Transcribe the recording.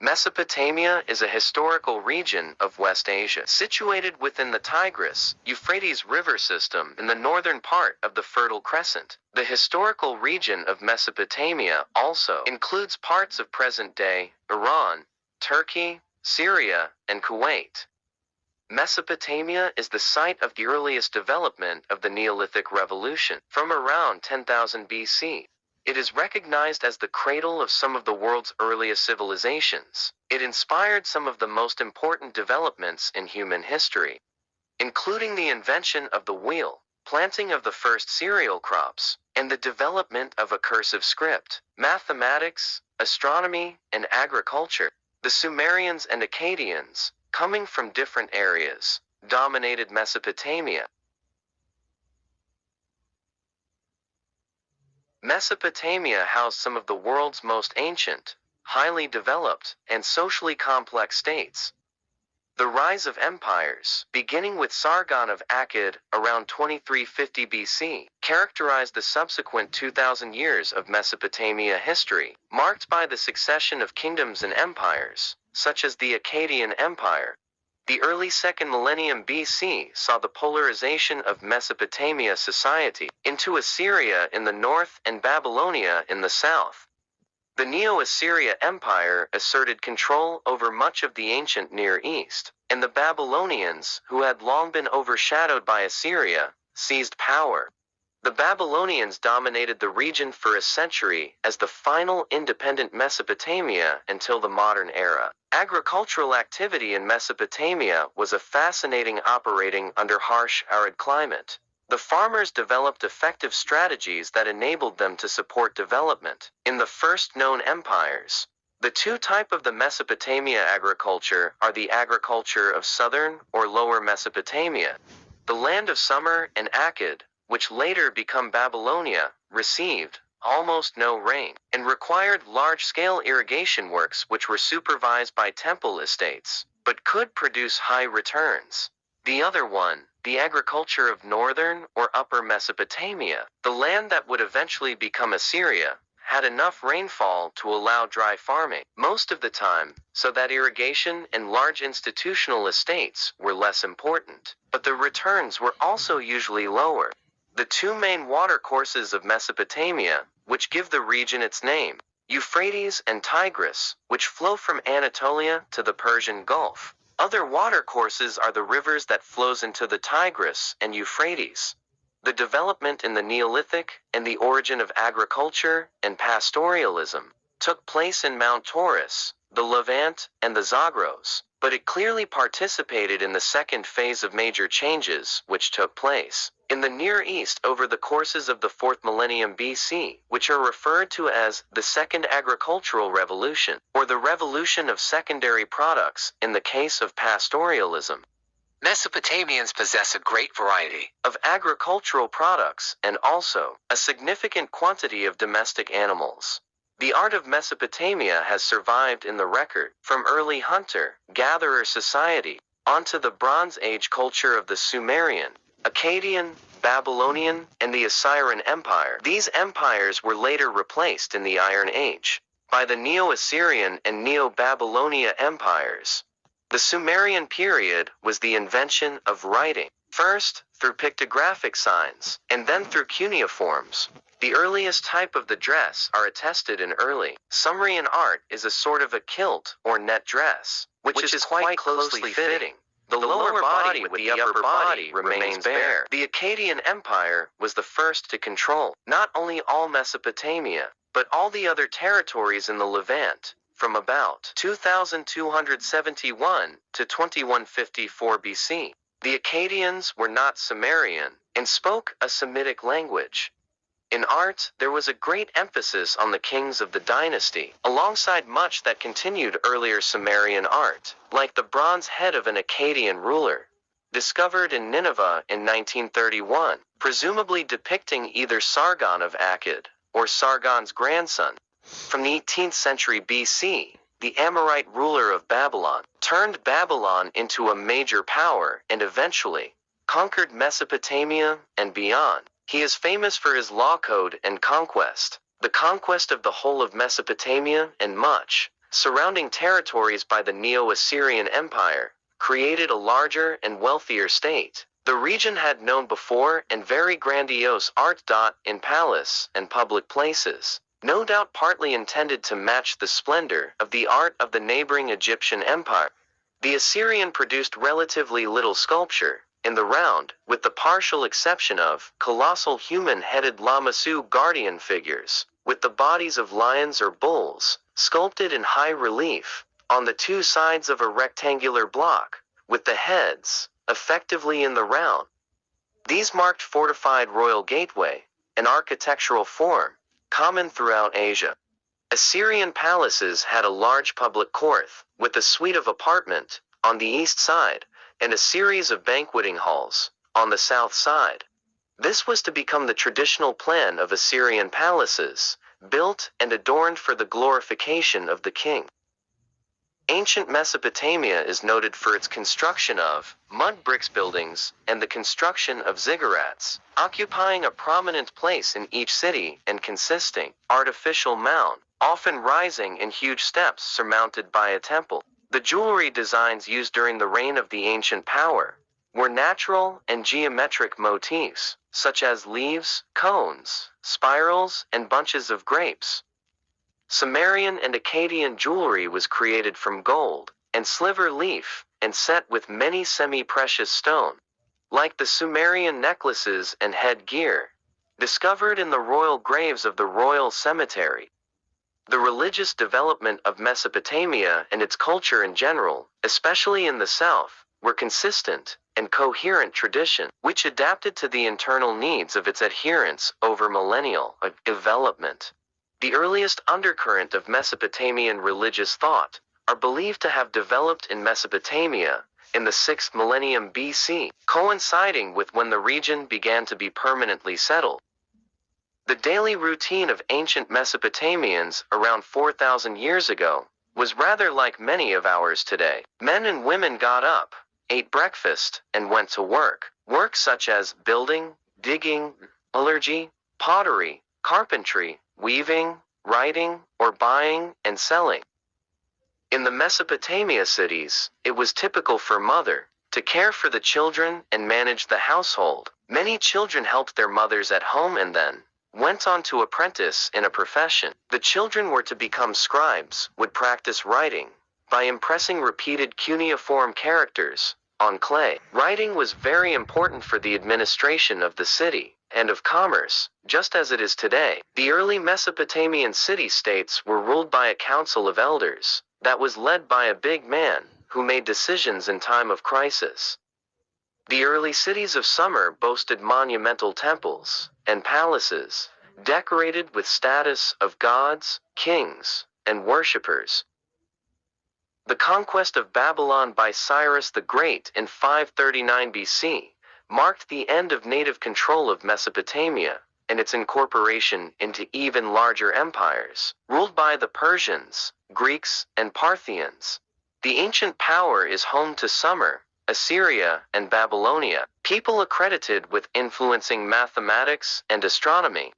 Mesopotamia is a historical region of West Asia, situated within the Tigris-Euphrates river system in the northern part of the Fertile Crescent. The historical region of Mesopotamia also includes parts of present-day Iran, Turkey, Syria, and Kuwait. Mesopotamia is the site of the earliest development of the Neolithic Revolution, from around 10,000 BC. It is recognized as the cradle of some of the world's earliest civilizations. It inspired some of the most important developments in human history, including the invention of the wheel, planting of the first cereal crops, and the development of a cursive script, mathematics, astronomy, and agriculture. The Sumerians and Akkadians, coming from different areas, dominated Mesopotamia. Mesopotamia housed some of the world's most ancient, highly developed, and socially complex states. The rise of empires, beginning with Sargon of Akkad around 2350 BC, characterized the subsequent 2,000 years of Mesopotamia history, marked by the succession of kingdoms and empires, such as the Akkadian Empire. The early 2nd millennium BC saw the polarization of Mesopotamia society into Assyria in the north and Babylonia in the south. The Neo-Assyria Empire asserted control over much of the ancient Near East, and the Babylonians, who had long been overshadowed by Assyria, seized power. The Babylonians dominated the region for a century as the final independent Mesopotamia until the modern era. Agricultural activity in Mesopotamia was a fascinating operating under harsh arid climate. The farmers developed effective strategies that enabled them to support development. In the first known empires, the two types of the Mesopotamia agriculture are the agriculture of southern or lower Mesopotamia. The land of Sumer and Akkad, which later become Babylonia, received almost no rain, and required large-scale irrigation works which were supervised by temple estates, but could produce high returns. The other one, the agriculture of northern or upper Mesopotamia, the land that would eventually become Assyria, had enough rainfall to allow dry farming most of the time, so that irrigation and large institutional estates were less important, but the returns were also usually lower. The two main watercourses of Mesopotamia, which give the region its name, Euphrates and Tigris, which flow from Anatolia to the Persian Gulf. Other watercourses are the rivers that flows into the Tigris and Euphrates. The development in the Neolithic and the origin of agriculture and pastoralism took place in Mount Taurus, the Levant, and the Zagros, but it clearly participated in the second phase of major changes which took place in the Near East over the courses of the 4th millennium BC, which are referred to as the Second Agricultural Revolution, or the Revolution of Secondary Products in the case of pastoralism. Mesopotamians possess a great variety of agricultural products and also a significant quantity of domestic animals. The art of Mesopotamia has survived in the record, from early hunter-gatherer society onto the Bronze Age culture of the Sumerian, Akkadian, Babylonian, and the Assyrian Empire. These empires were later replaced in the Iron Age by the Neo-Assyrian and Neo-Babylonia empires. The Sumerian period was the invention of writing, first through pictographic signs, and then through cuneiforms. The earliest type of the dress are attested in early Sumerian art is a sort of a kilt or net dress, which is quite closely fitting. The lower body with the upper body remains bare. The Akkadian Empire was the first to control not only all Mesopotamia, but all the other territories in the Levant, from about 2271 to 2154 BC. The Akkadians were not Sumerian and spoke a Semitic language. In art, there was a great emphasis on the kings of the dynasty, alongside much that continued earlier Sumerian art, like the bronze head of an Akkadian ruler, discovered in Nineveh in 1931, presumably depicting either Sargon of Akkad or Sargon's grandson. From the 18th century BC, the Amorite ruler of Babylon turned Babylon into a major power and eventually conquered Mesopotamia and beyond. He is famous for his law code and conquest, the conquest of the whole of Mesopotamia and much surrounding territories by the Neo-Assyrian Empire, created a larger and wealthier state. The region had known before and very grandiose art. In palace and public places, no doubt partly intended to match the splendor of the art of the neighboring Egyptian empire. The Assyrian produced relatively little sculpture, in the round, with the partial exception of colossal human-headed lamassu guardian figures, with the bodies of lions or bulls, sculpted in high relief, on the two sides of a rectangular block, with the heads, effectively in the round. These marked fortified royal gateway, an architectural form, common throughout Asia. Assyrian palaces had a large public court, with a suite of apartment, on the east side, and a series of banqueting halls, on the south side. This was to become the traditional plan of Assyrian palaces, built and adorned for the glorification of the king. Ancient Mesopotamia is noted for its construction of mud bricks buildings and the construction of ziggurats, occupying a prominent place in each city and consisting artificial mound, often rising in huge steps surmounted by a temple. The jewelry designs used during the reign of the ancient power were natural and geometric motifs, such as leaves, cones, spirals, and bunches of grapes. Sumerian and Akkadian jewelry was created from gold and sliver leaf and set with many semi-precious stones, like the Sumerian necklaces and headgear, discovered in the royal graves of the royal cemetery. The religious development of Mesopotamia and its culture in general, especially in the south, were consistent and coherent tradition, which adapted to the internal needs of its adherents over millennial development. The earliest undercurrent of Mesopotamian religious thought are believed to have developed in Mesopotamia in the 6th millennium BC, coinciding with when the region began to be permanently settled. The daily routine of ancient Mesopotamians around 4,000 years ago was rather like many of ours today. Men and women got up, ate breakfast, and went to work. Work such as building, digging, metallurgy, pottery, carpentry, weaving, writing, or buying and selling. In the Mesopotamia cities, it was typical for mother to care for the children and manage the household. Many children helped their mothers at home and then went on to apprentice in a profession. The children were to become scribes, would practice writing by impressing repeated cuneiform characters on clay. Writing was very important for the administration of the city and of commerce, just as it is today. The early Mesopotamian city-states were ruled by a council of elders that was led by a big man who made decisions in time of crisis. The early cities of Sumer boasted monumental temples and palaces, decorated with statues of gods, kings, and worshippers. The conquest of Babylon by Cyrus the Great in 539 BC marked the end of native control of Mesopotamia and its incorporation into even larger empires, ruled by the Persians, Greeks, and Parthians. The ancient power is home to Sumer, Assyria, and Babylonia, people accredited with influencing mathematics and astronomy.